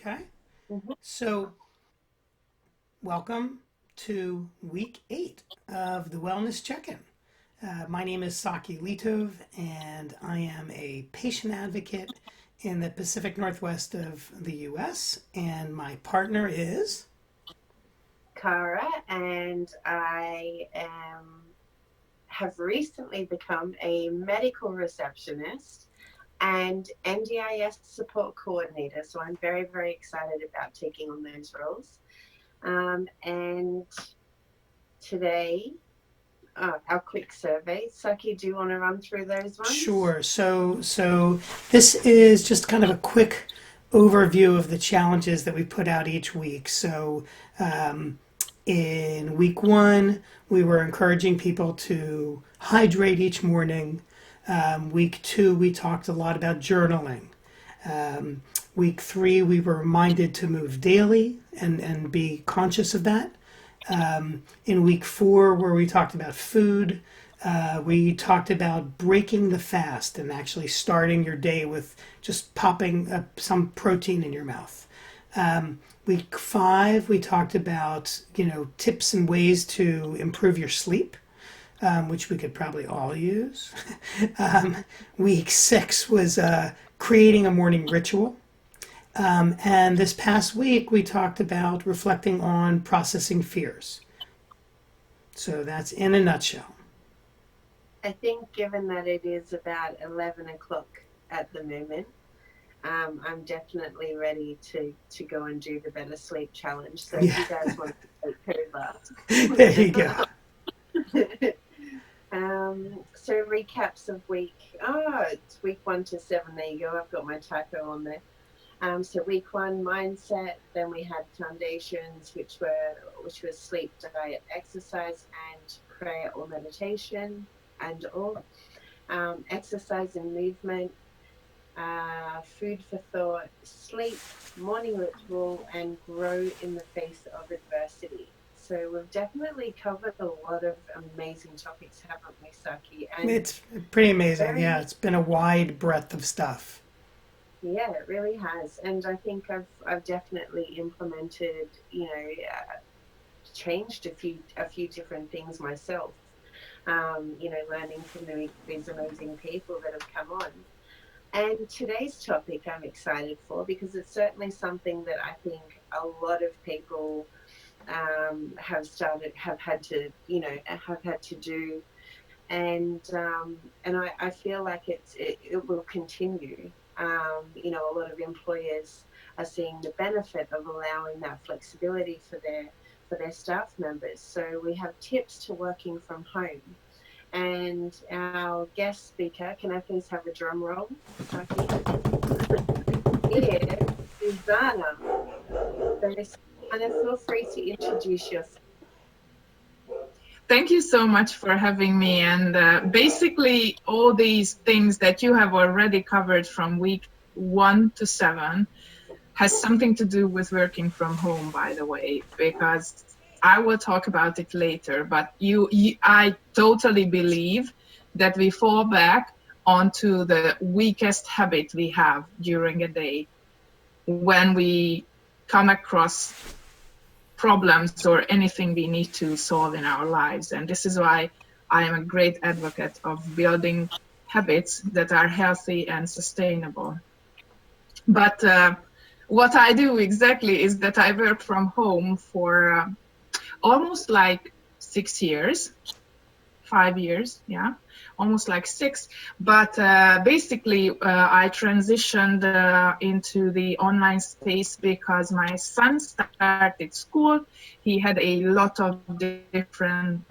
Okay. Mhm. So, welcome to week 8 of the Wellness Check In. My name is Saki Litov, and I am a patient advocate in the Pacific Northwest of the US. And my partner is. Cara, and have recently become a medical receptionist and NDIS support coordinator. So I'm very, very excited about taking on those roles. And today, our quick survey. Saki, do you want to run through those ones? Sure. So this is just kind of a quick overview of the challenges that we put out each week. Um, in week 1, we were encouraging people to hydrate each morning. Week 2, we talked a lot about journaling. Week 3, we were reminded to move daily and be conscious of that. In week 4, where we talked about food, we talked about breaking the fast and actually starting your day with just popping some protein in your mouth. Week 5, we talked about tips and ways to improve your sleep, which we could probably all use. Week 6 was creating a morning ritual. And this past week, we talked about reflecting on processing fears. So that's in a nutshell. I think given that it is about 11 o'clock at the moment, I'm definitely ready to go and do the Better Sleep Challenge. So if Yeah, you guys want to take there you go. over. So recaps of it's week 1 to 7. There you go. I've got my typo on there. So week 1, mindset. Then we had foundations, which was sleep, diet, exercise, and prayer or meditation, and all. Exercise and movement, food for thought, sleep, morning ritual, and grow in the face of adversity. So we've definitely covered a lot of amazing topics, haven't we, Saki? And It's pretty amazing. Yeah, very, it's been a wide breadth of stuff. yeah, it really has. And I think I've definitely implemented, changed a few different things myself. Learning from these amazing people that have come on. And today's topic I'm excited for because it's certainly something that I think a lot of people have had to do, and I feel like it will continue. A lot of employers are seeing the benefit of allowing that flexibility for their staff members. So we have tips to working from home. And our guest speaker, can I please have a drum roll, Saki? Is Zsuzsanna. So, Zsuzsanna, feel free to introduce yourself. Thank you so much for having me. And basically, all these things that you have already covered from week 1 to 7 has something to do with working from home, by the way, because I will talk about it later. But I totally believe that we fall back onto the weakest habit we have during a day when we come across problems or anything we need to solve in our lives. And this is why I am a great advocate of building habits that are healthy and sustainable. But what I do exactly is that I work from home for almost like 6 years, 5 years, yeah, almost like 6. But basically, I transitioned into the online space because my son started school. He had a lot of different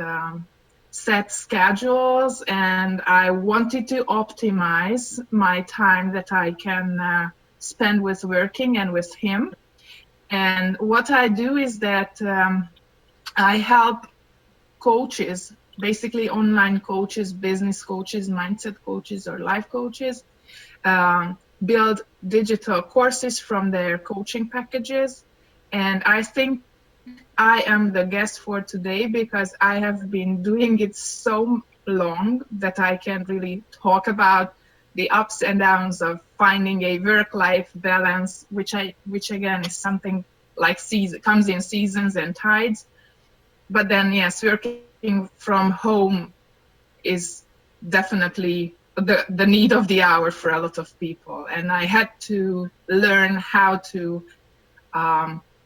set schedules, and I wanted to optimize my time that I can spend with working and with him. And what I do is that I help coaches, basically online coaches, business coaches, mindset coaches, or life coaches, build digital courses from their coaching packages. And I think I am the guest for today because I have been doing it so long that I can really talk about the ups and downs of finding a work-life balance, which again is something like comes in seasons and tides. But then, yes, working from home is definitely the need of the hour for a lot of people. And I had to learn how to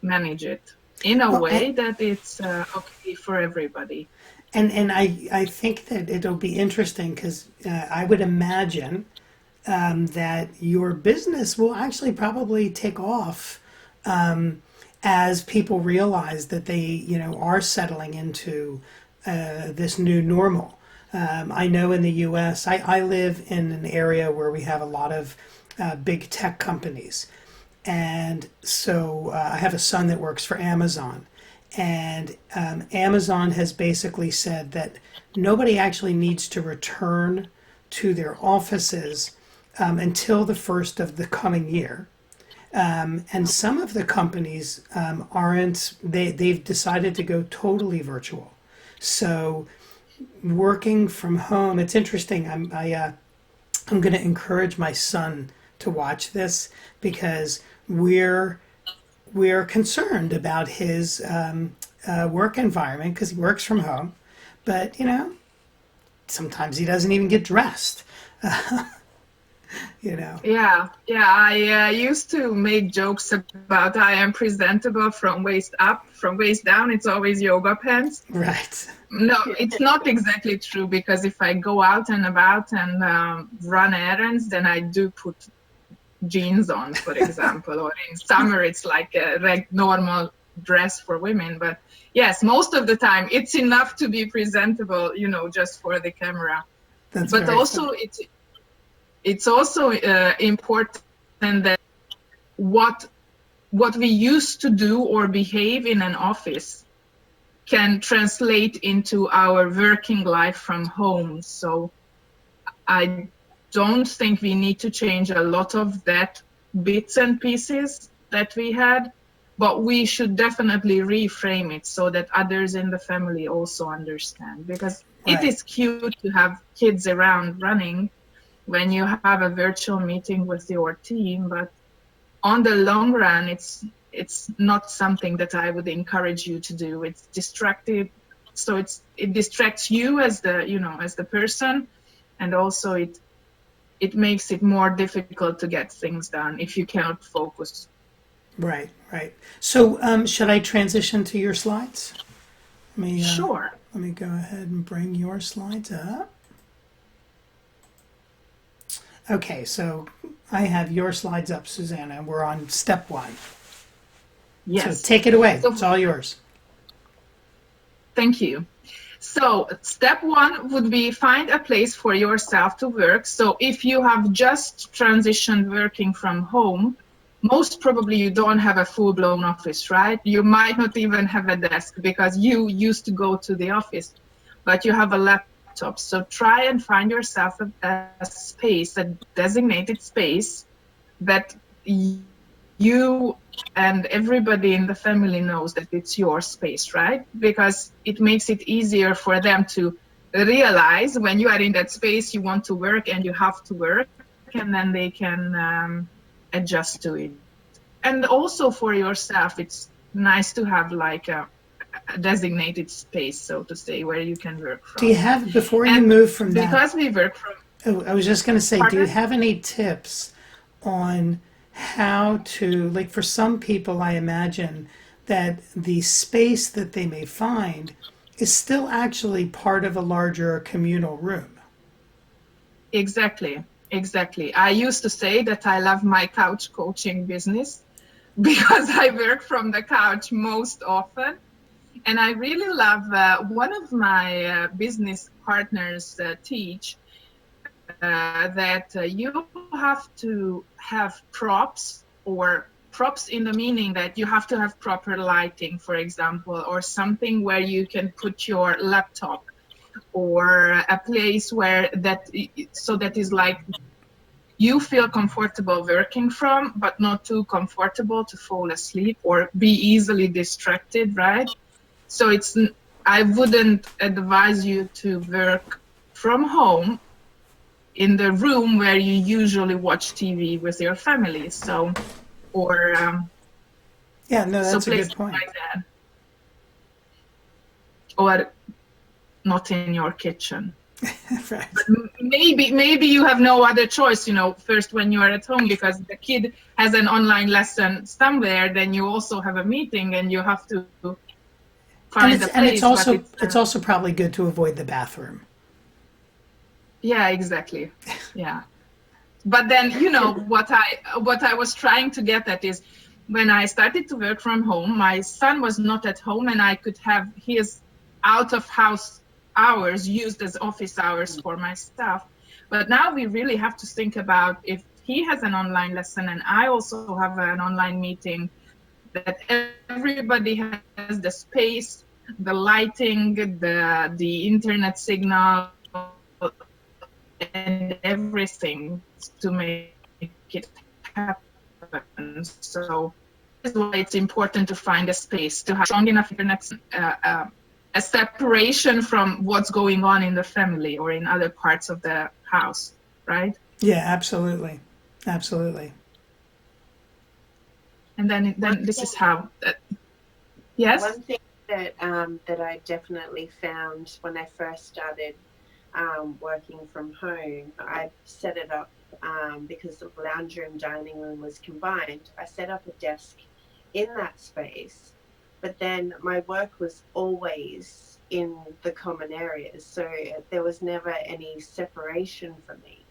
manage it in a way that it's okay for everybody. And I think that it'll be interesting because I would imagine that your business will actually probably take off as people realize that they, are settling into this new normal. I know in the U.S., I live in an area where we have a lot of big tech companies. And so I have a son that works for Amazon. And Amazon has basically said that nobody actually needs to return to their offices until the first of the coming year. And some of the companies they've decided to go totally virtual. So working from home, it's interesting. I'm going to encourage my son to watch this because we're concerned about his work environment because he works from home, but sometimes he doesn't even get dressed. Yeah. I used to make jokes about I am presentable from waist up, from waist down. It's always yoga pants. Right. No, it's not exactly true because if I go out and about and run errands, then I do put jeans on, for example, or in summer it's like a normal dress for women. But yes, most of the time it's enough to be presentable, just for the camera. That's but also funny. it's also important that what we used to do or behave in an office can translate into our working life from home. So I don't think we need to change a lot of that bits and pieces that we had, but we should definitely reframe it so that others in the family also understand, because Right. It is cute to have kids around running when you have a virtual meeting with your team, but on the long run, it's not something that I would encourage you to do. It's distractive, so it distracts you as the person, and also it makes it more difficult to get things done if you cannot focus. Right. So should I transition to your slides? Sure. Let me go ahead and bring your slides up. Okay, so I have your slides up, Zsuzsanna. We're on step 1. Yes. So take it away. It's all yours. Thank you. So step 1 would be find a place for yourself to work. So if you have just transitioned working from home, most probably you don't have a full-blown office, right? You might not even have a desk because you used to go to the office, but you have a laptop. So try and find yourself a space, a designated space that you and everybody in the family knows that it's your space, right? Because it makes it easier for them to realize when you are in that space, you want to work and you have to work, and then they can adjust to it. And also for yourself, it's nice to have like a designated space, so to say, where you can work from. Do you have, before you move from that? Because we work from... Oh, I was just going to say, Pardon? do you have any tips on how to, like for some people, I imagine that the space that they may find is still actually part of a larger communal room. Exactly. I used to say that I love my couch coaching business because I work from the couch most often. And I really love one of my business partners teach that you have to have props, or props in the meaning that you have to have proper lighting, for example, or something where you can put your laptop, or a place where that is like you feel comfortable working from, but not too comfortable to fall asleep or be easily distracted, right? So I wouldn't advise you to work from home in the room where you usually watch TV with your family. So, or Yeah, no, so that's a places good point. like that, or not in your kitchen. Right. But maybe you have no other choice, you know, first when you are at home, because the kid has an online lesson somewhere, then you also have a meeting and you have to And find it's a and it's place, but also it's also probably good to avoid the bathroom. yeah, exactly. Yeah. But then, you know, what I was trying to get at is, when I started to work from home, my son was not at home, and I could have his out of house hours used as office hours for my stuff. But now we really have to think about, if he has an online lesson and I also have an online meeting, that everybody has the space, the lighting, the internet signal, and everything to make it happen. So this is why it's important to find a space, to have strong enough internet, a separation from what's going on in the family or in other parts of the house, right? Yeah, absolutely, absolutely. And then this is how. Yes. One thing that that I definitely found when I first started working from home, I set it up because the lounge room, dining room was combined. I set up a desk in that space, but then my work was always in the common areas, so there was never any separation for me.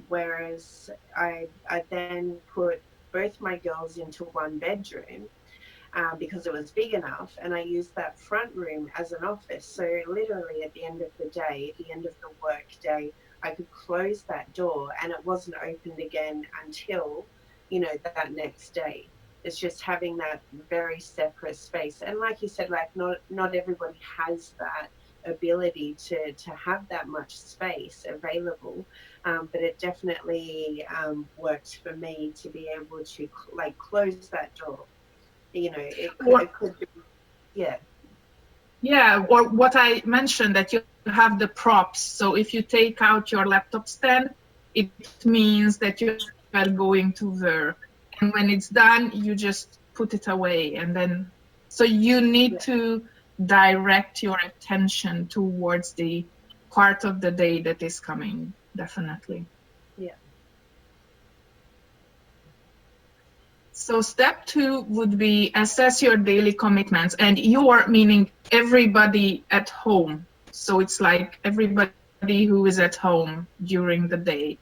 Whereas I then put both my girls into one bedroom because it was big enough, and I used that front room as an office. So literally at the end of the day, at the end of the work day, I could close that door and it wasn't opened again until, you know, that next day. It's just having that very separate space. And like you said, like not everybody has that ability to have that much space available, but it definitely works for me to be able to like close that door. You know, it could be, yeah. Yeah, or what I mentioned, that you have the props. So if you take out your laptop stand, it means that you are going to work. And when it's done, you just put it away. And then, so you need to direct your attention towards the part of the day that is coming, definitely. Yeah. So step 2 would be assess your daily commitments, and you are meaning everybody at home. So it's like everybody who is at home during the day.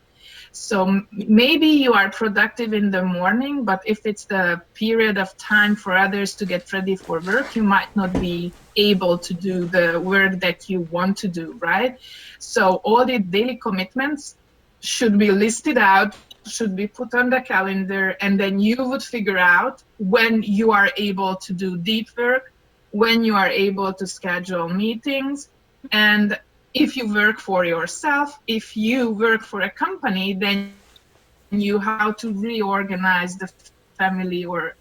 So maybe you are productive in the morning, but if it's the period of time for others to get ready for work, you might not be able to do the work that you want to do, right? So all the daily commitments should be listed out, should be put on the calendar, and then you would figure out when you are able to do deep work, when you are able to schedule meetings. And if you work for yourself, if you work for a company, then you how to reorganize the family or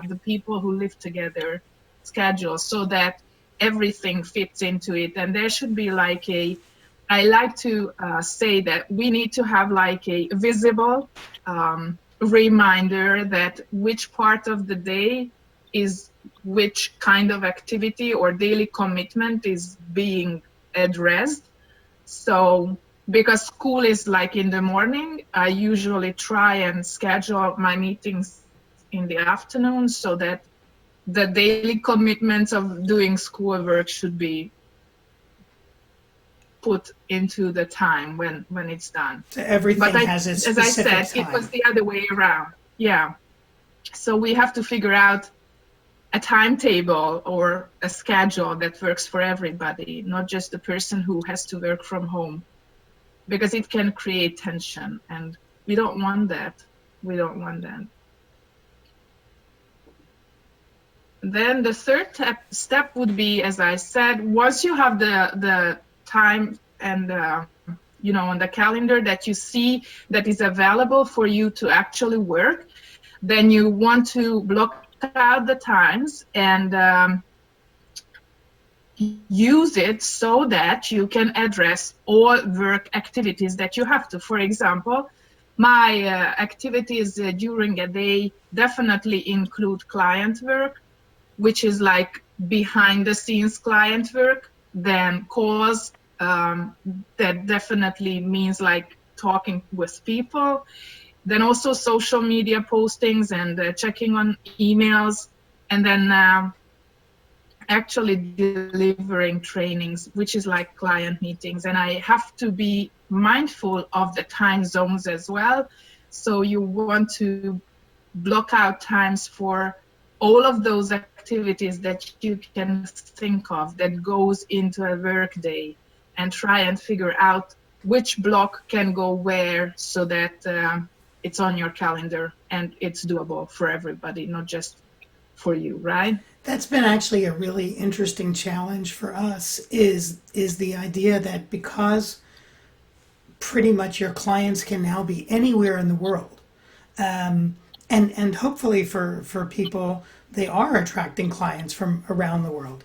the people who live together schedule, so that everything fits into it. And there should be like I like to say that we need to have like a visible reminder that which part of the day is which kind of activity or daily commitment is being addressed. So because school is like in the morning, I usually try and schedule my meetings in the afternoon, so that the daily commitments of doing schoolwork should be put into the time when it's done. So everything has its as I specific said, it was time. the other way around. Yeah. So we have to figure out a timetable or a schedule that works for everybody, not just the person who has to work from home, because it can create tension, and we don't want that. We don't want that. Then the third step would be, as I said, once you have the time and on the calendar that you see that is available for you to actually work, then you want to block out the times and use it so that you can address all work activities that you have to. For example, my activities during a day definitely include client work, which is like behind the scenes client work, then calls, that definitely means like talking with people, then also social media postings and checking on emails, and then actually delivering trainings, which is like client meetings. And I have to be mindful of the time zones as well. So you want to block out times for all of those activities that you can think of that goes into a work day, and try and figure out which block can go where, so that it's on your calendar and it's doable for everybody, not just for you, right? That's been actually a really interesting challenge for us is the idea that because pretty much your clients can now be anywhere in the world, and hopefully for people they are attracting clients from around the world.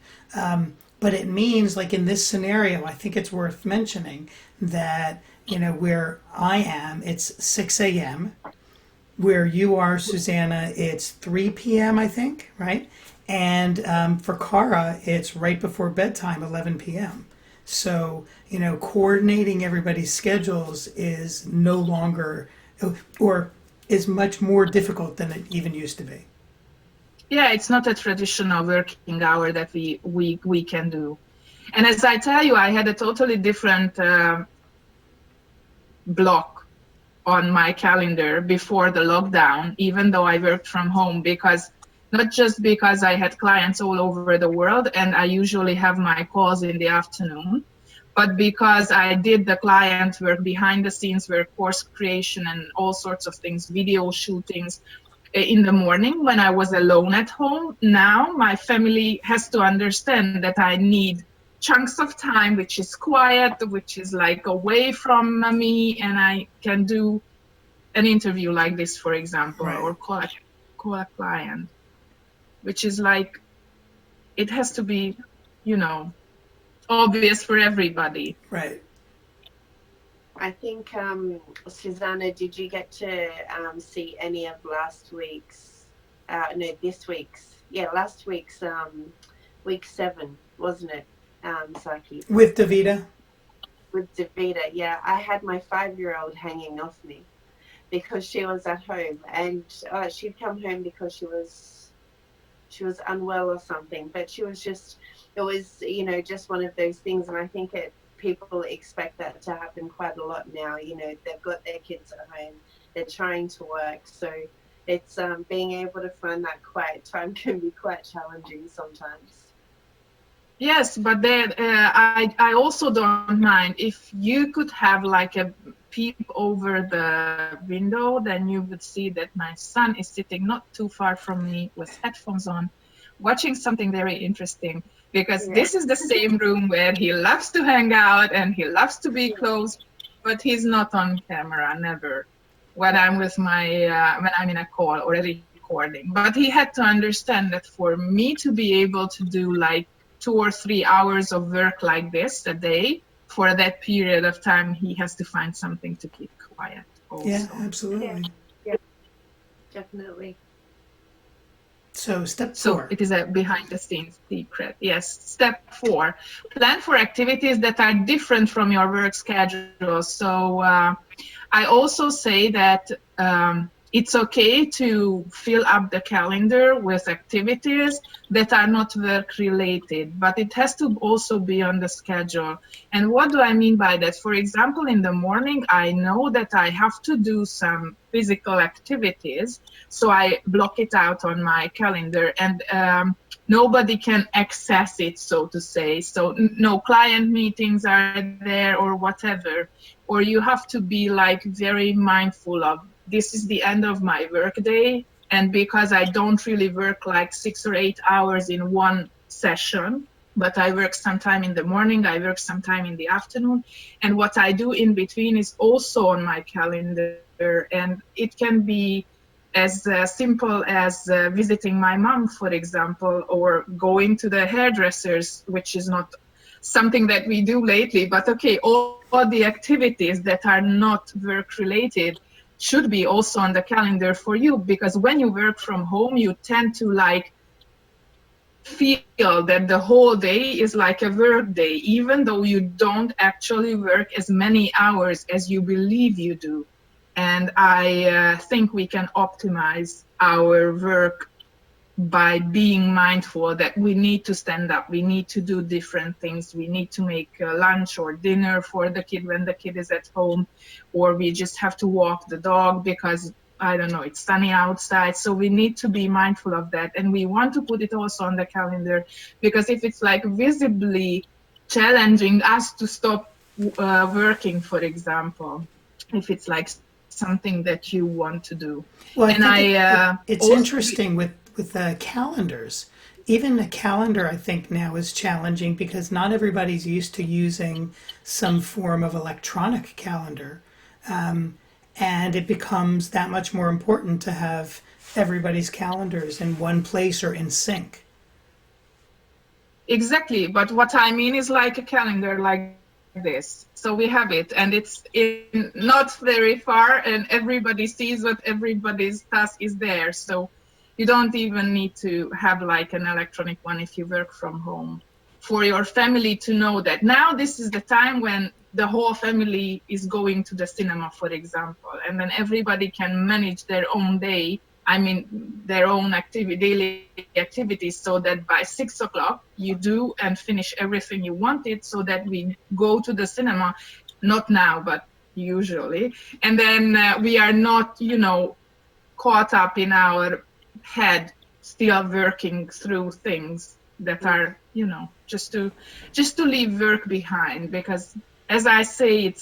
But it means, like in this scenario, I think it's worth mentioning that where I am, it's 6 a.m. Where you are, Zsuzsanna, it's 3 p.m. I think, right? And for Cara, it's right before bedtime, 11 p.m. So, coordinating everybody's schedules is no longer, or is much more difficult than it even used to be. Yeah, it's not a traditional working hour that we can do. And as I tell you, I had a totally different block on my calendar before the lockdown, even though I worked from home, because not just because I had clients all over the world and I usually have my calls in the afternoon, but because I did the client work, behind the scenes work, course creation and all sorts of things, video shootings in the morning when I was alone at home. Now my family has to understand that I need chunks of time which is quiet, which is like away from me, and I can do an interview like this, for example, Right. or call a client, which is like, it has to be, obvious for everybody. Right. I think, Zsuzsanna, did you get to see any of last week's, last week's week 7, wasn't it, Saki? With Davida? With Davida, yeah. I had my 5-year-old hanging off me because she was at home, and she'd come home because she was unwell or something, but it was just one of those things. And I think people expect that to happen quite a lot now. They've got their kids at home, they're trying to work, so it's being able to find that quiet time can be quite challenging sometimes. Yes, but then I also don't mind if you could have like a peep over the window, then you would see that my son is sitting not too far from me with headphones on, watching something very interesting, because this is the same room where he loves to hang out and he loves to be close, but he's not on camera, never, when I'm with when I'm in a call or a recording. But he had to understand that for me to be able to do like 2 or 3 hours of work like this a day, for that period of time, he has to find something to keep quiet also. Yeah, absolutely. Yeah, definitely. So step 4. So it is a behind the scenes secret. Yes. Step 4, plan for activities that are different from your work schedule. So I also say that it's okay to fill up the calendar with activities that are not work related, but it has to also be on the schedule. And what do I mean by that? For example, in the morning, I know that I have to do some physical activities, so I block it out on my calendar, and nobody can access it, so to say. So no client meetings are there or whatever, or you have to be like very mindful of, this is the end of my work day, and because I don't really work like 6 or 8 hours in one session, but I work sometime in the morning, I work sometime in the afternoon, and what I do in between is also on my calendar, and it can be as simple as visiting my mom, for example, or going to the hairdressers, which is not something that we do lately, but okay, all the activities that are not work related should be also on the calendar for you, because when you work from home, you tend to like feel that the whole day is like a work day, even though you don't actually work as many hours as you believe you do. And I think we can optimize our work by being mindful that we need to stand up, we need to do different things, we need to make lunch or dinner for the kid when the kid is at home, or we just have to walk the dog because, I don't know, it's sunny outside. So we need to be mindful of that. And we want to put it also on the calendar, because if it's like visibly challenging us to stop working, for example, if it's like something that you want to do. Well, And it's also, interesting with calendars. Even a calendar, I think, now is challenging because not everybody's used to using some form of electronic calendar. And it becomes that much more important to have everybody's calendars in one place or in sync. Exactly, but what I mean is like a calendar like this. So we have it, and it's in not very far, and everybody sees what everybody's task is there. So you don't even need to have like an electronic one if you work from home. For your family to know that now this is the time when the whole family is going to the cinema, for example, and then everybody can manage their own day. I mean, their own daily activities, so that by 6 o'clock you do and finish everything you wanted, so that we go to the cinema, not now, but usually. And then we are not, caught up in our head, still working through things that are, just to leave work behind. Because as I say,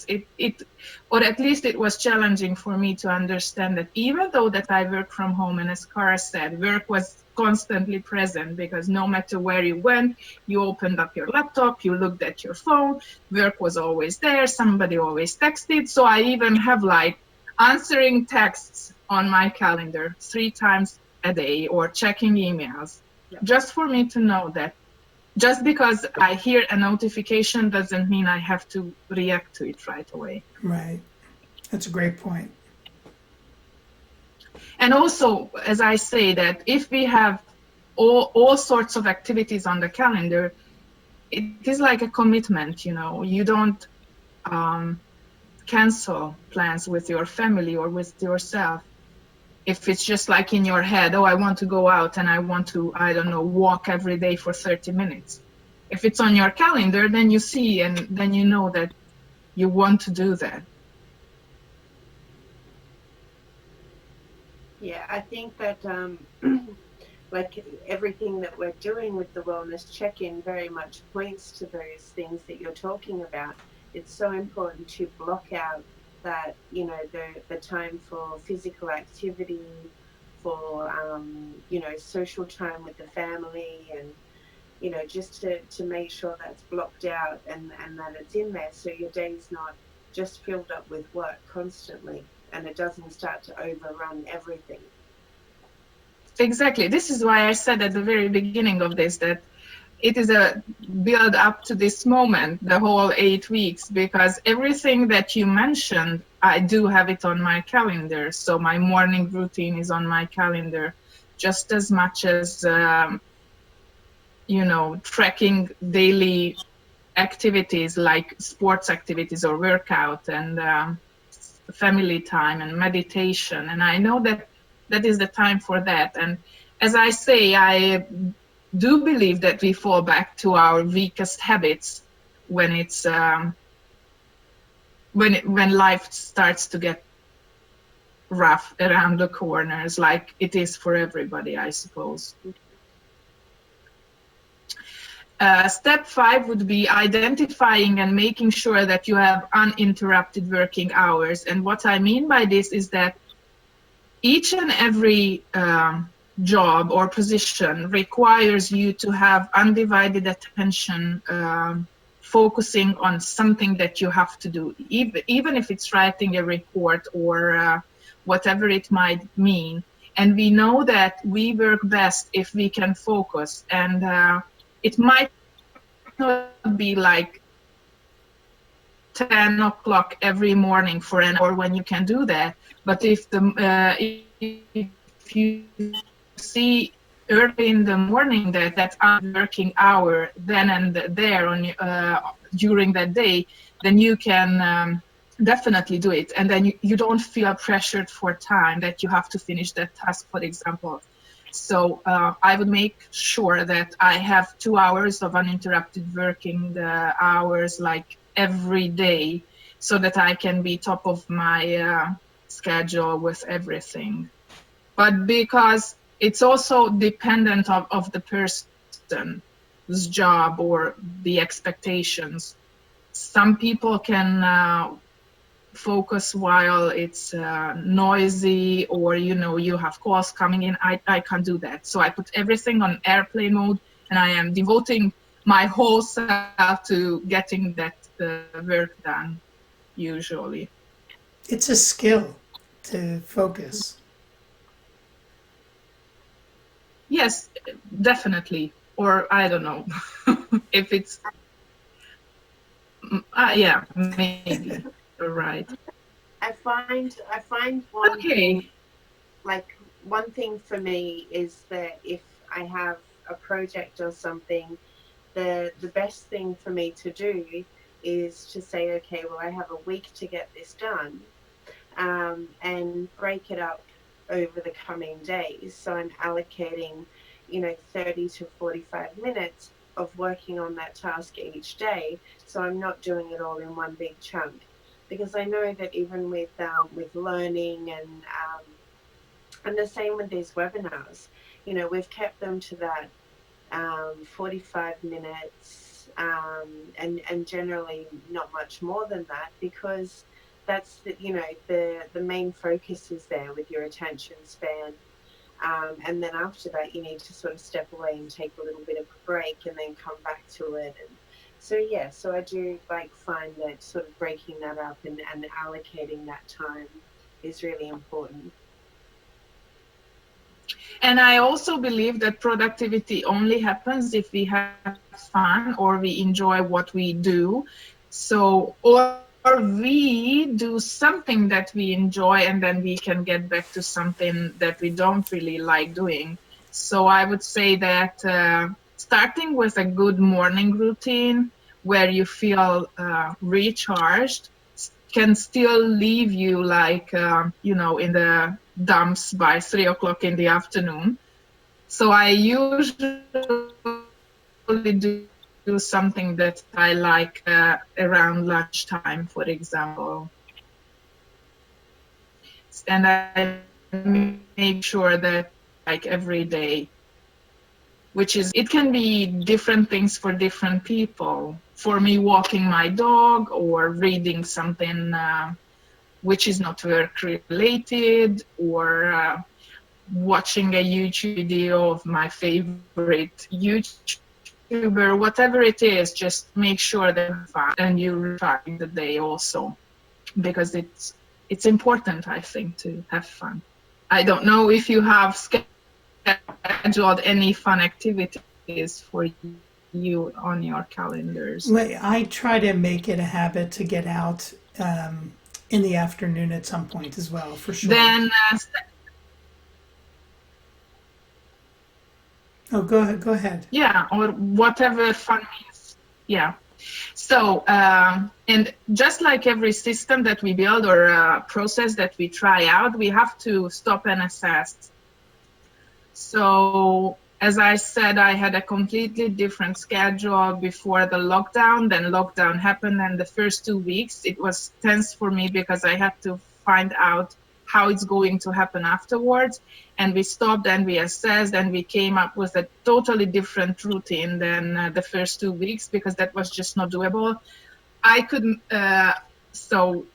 or at least it was challenging for me to understand that even though that I work from home, and as Cara said, work was constantly present, because no matter where you went, you opened up your laptop, you looked at your phone, work was always there, somebody always texted. So I even have like answering texts on my calendar 3 times a day, or checking emails, just for me to know that just because I hear a notification doesn't mean I have to react to it right away. Right. That's a great point. And also, as I say, that if we have all sorts of activities on the calendar, it is like a commitment, you don't cancel plans with your family or with yourself. If it's just like in your head, oh, I want to go out and I want to, I don't know, walk every day for 30 minutes. If it's on your calendar, then you see, and then you know that you want to do that. Yeah, I think that like everything that we're doing with the wellness check-in very much points to those things that you're talking about. It's so important to block out that, the time for physical activity, for, social time with the family, and, just to make sure that's blocked out and that it's in there, so your day's not just filled up with work constantly, and it doesn't start to overrun everything. Exactly. This is why I said at the very beginning of this that it is a build up to this moment, the whole 8 weeks, because everything that you mentioned, I do have it on my calendar. So my morning routine is on my calendar, just as much as, tracking daily activities like sports activities or workout, and family time and meditation. And I know that is the time for that. And as I say, I do believe that we fall back to our weakest habits when it's when life starts to get rough around the corners, like it is for everybody, I suppose. Step 5 would be identifying and making sure that you have uninterrupted working hours. And what I mean by this is that each and every job or position requires you to have undivided attention, focusing on something that you have to do, even if it's writing a report or whatever it might mean. And we know that we work best if we can focus. And it might not be like 10 o'clock every morning for an hour when you can do that. But if you see early in the morning that I'm working hour then and there on during that day, then you can definitely do it. And then you don't feel pressured for time that you have to finish that task, for example. So I would make sure that I have 2 hours of uninterrupted working hours like every day, so that I can be top of my schedule with everything. But because it's also dependent of the person's job or the expectations. Some people can focus while it's noisy, or you have calls coming in. I can't do that, so I put everything on airplane mode, and I am devoting my whole self to getting that work done usually. It's a skill to focus. Yes, definitely. Or I don't know if it's yeah, maybe you're right. I find one Okay. thing, like one thing for me is that if I have a project or something, the best thing for me to do is to say, okay, well, I have a week to get this done, and break it up over the coming days. So I'm allocating, 30 to 45 minutes of working on that task each day. So I'm not doing it all in one big chunk, because I know that even with learning and the same with these webinars, we've kept them to that 45 minutes, and generally not much more than that, because that's the main focus is there with your attention span. And then after that, you need to sort of step away and take a little bit of a break and then come back to it. And so I do find that sort of breaking that up and allocating that time is really important. And I also believe that productivity only happens if we have fun or we enjoy what we do. So, or we do something that we enjoy, and then we can get back to something that we don't really like doing. So I would say that starting with a good morning routine where you feel recharged can still leave you in the dumps by 3 o'clock in the afternoon. So I usually do something that I like around lunchtime, for example. And I make sure that every day, it can be different things for different people. For me, walking my dog or reading something which is not work related, or watching a YouTube video of my favorite YouTuber, whatever it is, just make sure that you're fine and you refine the day also, because it's important, I think, to have fun. I don't know if you have scheduled any fun activities for you on your calendars. I try to make it a habit to get out in the afternoon at some point as well, for sure. Then go ahead. Yeah, or whatever fun means. Yeah. So, and just like every system that we build or process that we try out, we have to stop and assess. So, as I said, I had a completely different schedule before the lockdown. Then lockdown happened, and the first 2 weeks, it was tense for me because I had to find out how it's going to happen afterwards. And we stopped and we assessed, and we came up with a totally different routine than the first 2 weeks, because that was just not doable. I couldn't, so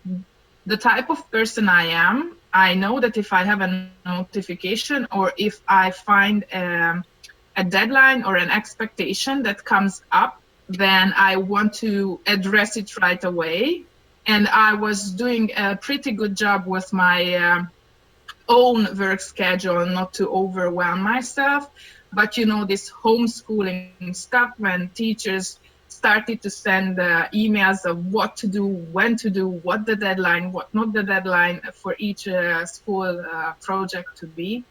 the type of person I am, I know that if I have a notification or if I find a deadline or an expectation that comes up, then I want to address it right away. And I was doing a pretty good job with my own work schedule, not to overwhelm myself. But this homeschooling stuff, when teachers started to send emails of what to do, when to do, what the deadline, what not the deadline for each school project to be,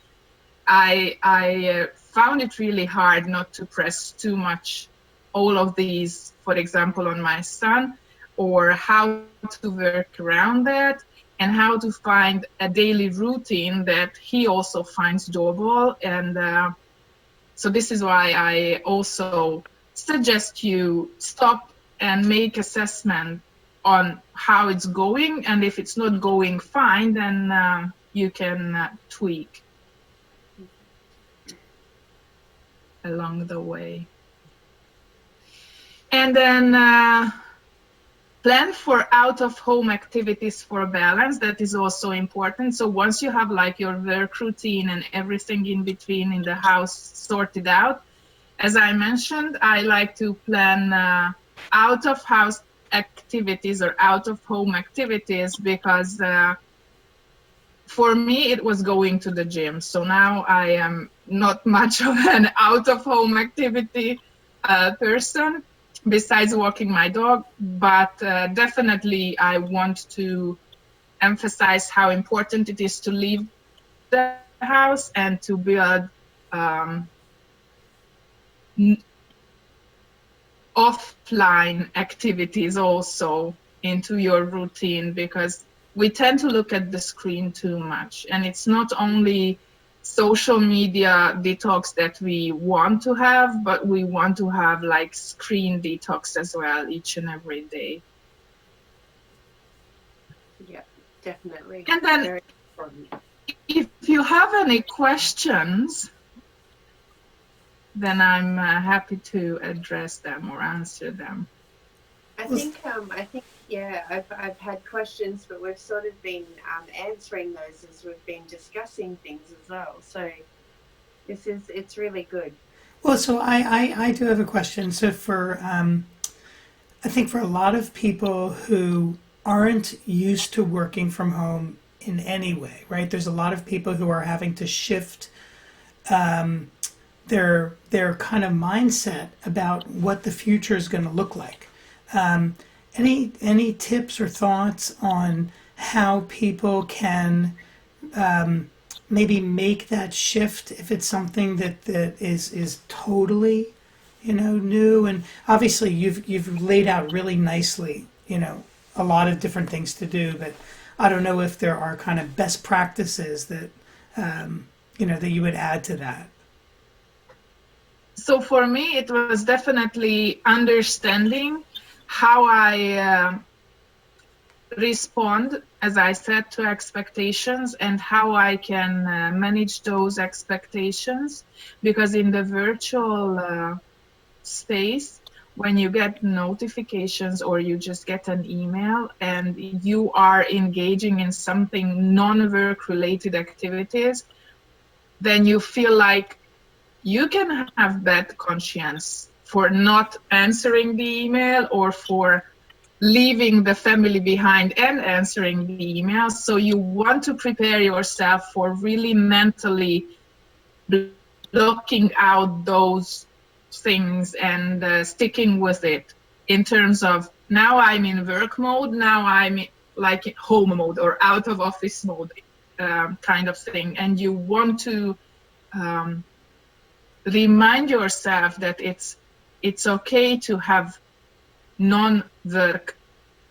I found it really hard not to press too much all of these, for example, on my son, or how to work around that, and how to find a daily routine that he also finds doable. And so this is why I also suggest you stop and make assessment on how it's going, and if it's not going fine, then you can tweak along the way. And then plan for out-of-home activities for balance. That is also important. So once you have like your work routine and everything in between in the house sorted out, as I mentioned, I like to plan out-of-house activities or out-of-home activities, because for me it was going to the gym. So now I am not much of an out-of-home activity person, besides walking my dog, but definitely I want to emphasize how important it is to leave the house and to build offline activities also into your routine, because we tend to look at the screen too much. And it's not only social media detox that we want to have, but we want to have like screen detox as well each and every day. Yeah, definitely. And then very important. If you have any questions, then I'm happy to address them or answer them. I think yeah, I've had questions, but we've sort of been answering those as we've been discussing things as well. So it's really good. Well, so I do have a question. So I think for a lot of people who aren't used to working from home in any way, right? There's a lot of people who are having to shift their kind of mindset about what the future is going to look like. Any tips or thoughts on how people can maybe make that shift if it's something that is totally, new? And obviously you've laid out really nicely, a lot of different things to do, but I don't know if there are kind of best practices that that you would add to that. So for me, it was definitely understanding how I respond, as I said, to expectations, and how I can manage those expectations. Because in the virtual space, when you get notifications or you just get an email and you are engaging in something non-work related activities, then you feel like you can have bad conscience for not answering the email or for leaving the family behind and answering the email. So you want to prepare yourself for really mentally blocking out those things and sticking with it, in terms of, now I'm in work mode, now I'm like in home mode or out of office mode kind of thing. And you want to remind yourself that it's okay to have non-work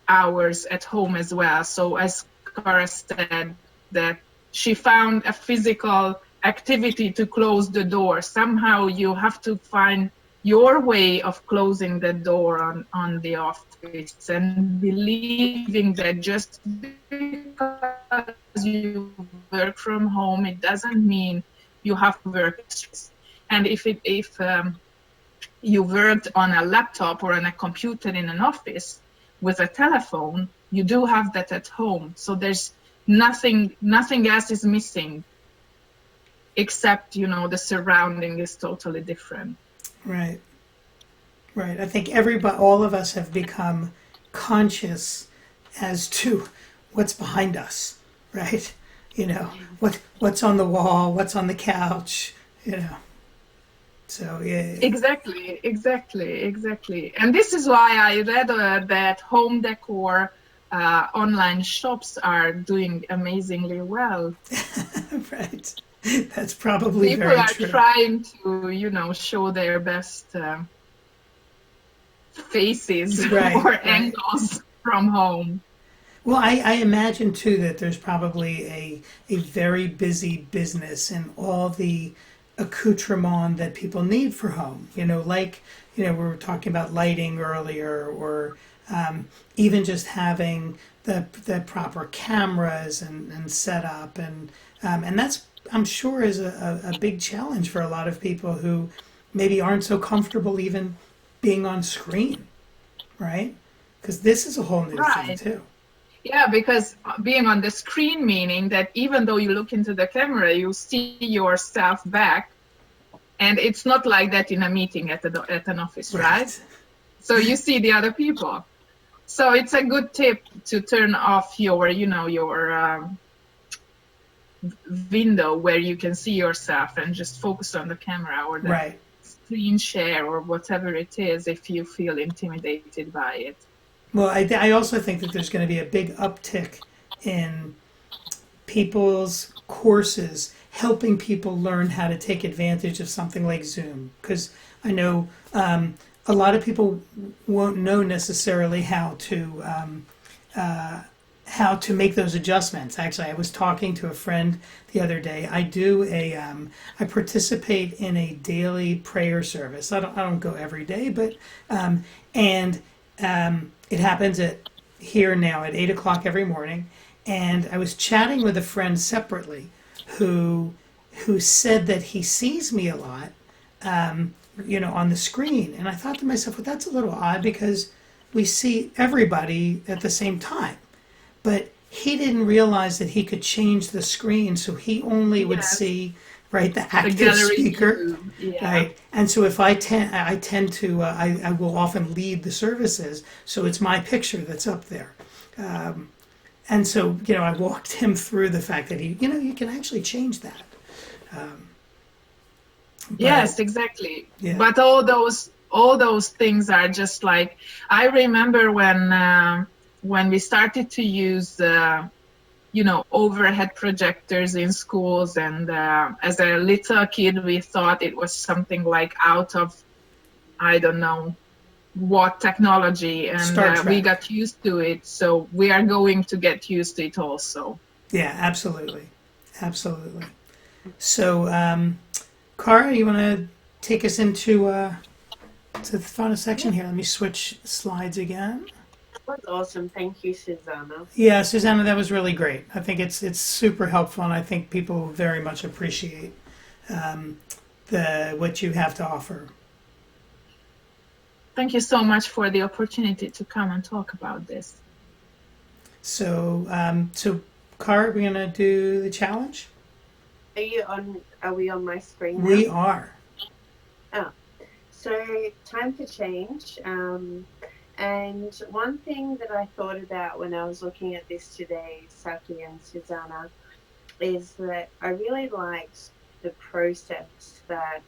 hours at home as well. So as Cara said, that she found a physical activity to close the door. Somehow you have to find your way of closing the door on the office, and believing that just because you work from home, it doesn't mean you have to work. And if you worked on a laptop or on a computer in an office with a telephone, you do have that at home. So there's nothing else is missing, except, the surrounding is totally different. Right. I think all of us have become conscious as to what's behind us, right? you know, what's on the wall, what's on the couch, you know. So yeah. Exactly. And this is why I read that home decor online shops are doing amazingly well. Right. That's probably People very are true. trying to, show their best faces or angles from home. Well, I imagine too that there's probably a very busy business in all the accoutrement that people need for home. Like, we were talking about lighting earlier, or even just having the proper cameras and setup, and that's, I'm sure, is a big challenge for a lot of people who maybe aren't so comfortable even being on screen, right? Because this is a whole new thing too. Yeah, because being on the screen, meaning that even though you look into the camera, you see yourself back, and it's not like that in a meeting at an office, right? So you see the other people. So it's a good tip to turn off your window where you can see yourself and just focus on the camera or the screen share or whatever it is if you feel intimidated by it. Well, I also think that there's going to be a big uptick in people's courses helping people learn how to take advantage of something like Zoom. Because I know a lot of people won't know necessarily how to make those adjustments. Actually, I was talking to a friend the other day. I participate in a daily prayer service. I don't go every day, but it happens here now at 8 o'clock every morning. And I was chatting with a friend separately who said that he sees me a lot, on the screen. And I thought to myself, well, that's a little odd because we see everybody at the same time. But he didn't realize that he could change the screen, so he only would see the active speaker, right? And so if I tend to I will often lead the services, so it's my picture that's up there, and so I walked him through the fact that you can actually change that. Yes, exactly. Yeah. But all those things are just like, I remember when we started to use overhead projectors in schools, and as a little kid we thought it was something like out of I don't know what technology, and we got used to it, so we are going to get used to it also. Yeah, absolutely. So Cara, you want to take us into to the final section here? Let me switch slides again. That was awesome. Thank you, Zsuzsanna. Yeah, Zsuzsanna, that was really great. I think it's super helpful, and I think people very much appreciate what you have to offer. Thank you so much for the opportunity to come and talk about this. So, Cara, we're gonna do the challenge. Are we on my screen now? We are. Oh, so time for change. And one thing that I thought about when I was looking at this today, Saki and Zsuzsanna, is that I really liked the process that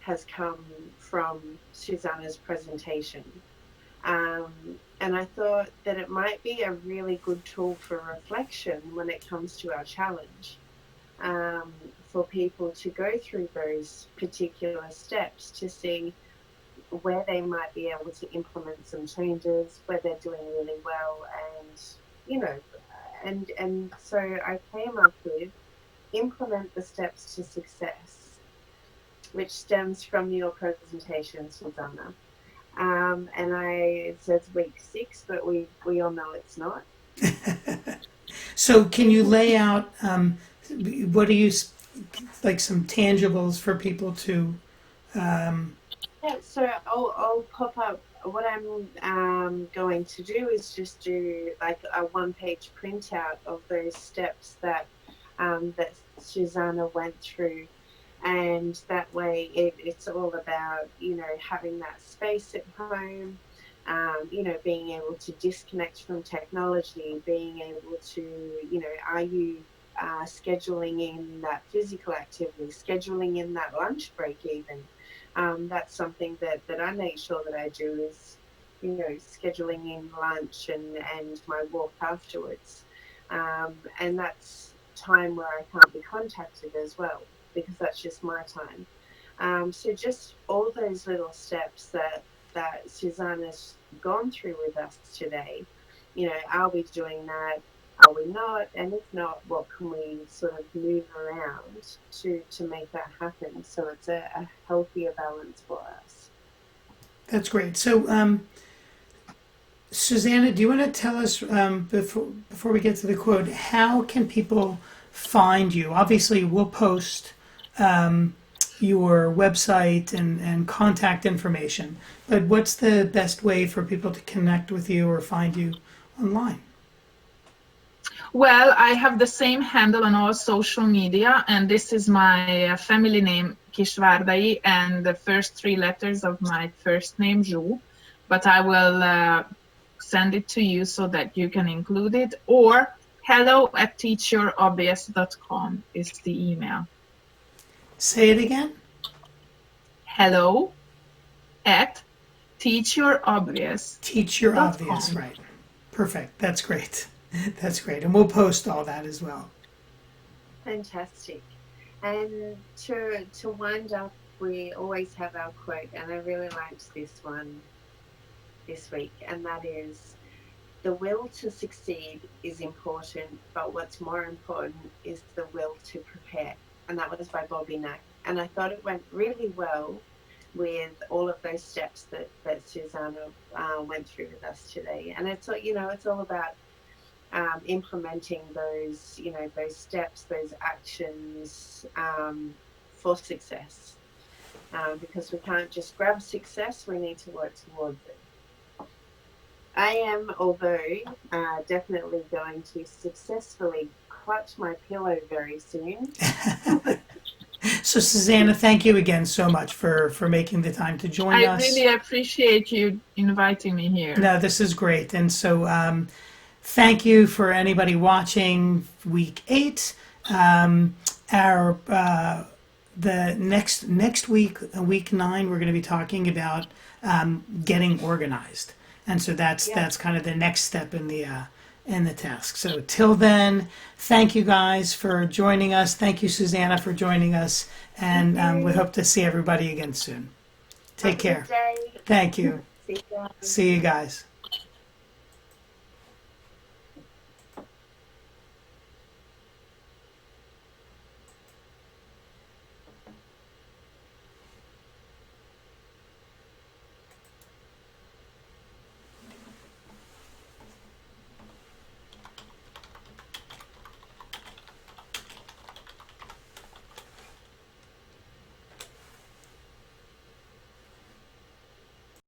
has come from Zsuzsanna's presentation. And I thought that it might be a really good tool for reflection when it comes to our challenge, for people to go through those particular steps to see where they might be able to implement some changes, where they're doing really well, and so I came up with implement the steps to success, which stems from your presentation, Zsuzsanna. And it says week 6, but we all know it's not. So can you lay out what do you like some tangibles for people to Yeah, so I'll pop up. What I'm going to do is just do like a 1-page printout of those steps that Zsuzsanna went through, and that way it's all about having that space at home, being able to disconnect from technology, being able to are you scheduling in that physical activity, scheduling in that lunch break even. That's something that I make sure that I do is, scheduling in lunch and my walk afterwards. And that's time where I can't be contacted as well, because that's just my time. So just all those little steps that Zsuzsanna's gone through with us today, are we doing that? Are we not? And if not, what can we sort of move around to make that happen so it's a healthier balance for us? That's great. So, Zsuzsanna, do you want to tell us before we get to the quote, how can people find you? Obviously, we'll post your website and contact information, but what's the best way for people to connect with you or find you online? Well, I have the same handle on all social media, and this is my family name, Kisvardai, and the first three letters of my first name, Zsu. But I will send it to you so that you can include it, or hello@teachyourobvious.com is the email. Say it again. hello@teachyourobvious.com. Teach your obvious, right. Perfect. That's great. That's great. And we'll post all that as well. Fantastic. And to wind up, we always have our quote, and I really liked this one this week, and that is, the will to succeed is important, but what's more important is the will to prepare. And that was by Bobby Knack. And I thought it went really well with all of those steps that Zsuzsanna went through with us today. And it's all about implementing those steps, those actions for success. Because we can't just grab success, we need to work towards it. I am, although, definitely going to successfully clutch my pillow very soon. So, Zsuzsanna, thank you again so much for making the time to join us. I really appreciate you inviting me here. No, this is great. And so, thank you for anybody watching week 8. The next week, week 9, we're going to be talking about getting organized. And so that's kind of the next step in the task. So till then, thank you guys for joining us. Thank you, Zsuzsanna, for joining us. And we hope to see everybody again soon. Take care. Day. Thank you. See you guys. See you guys.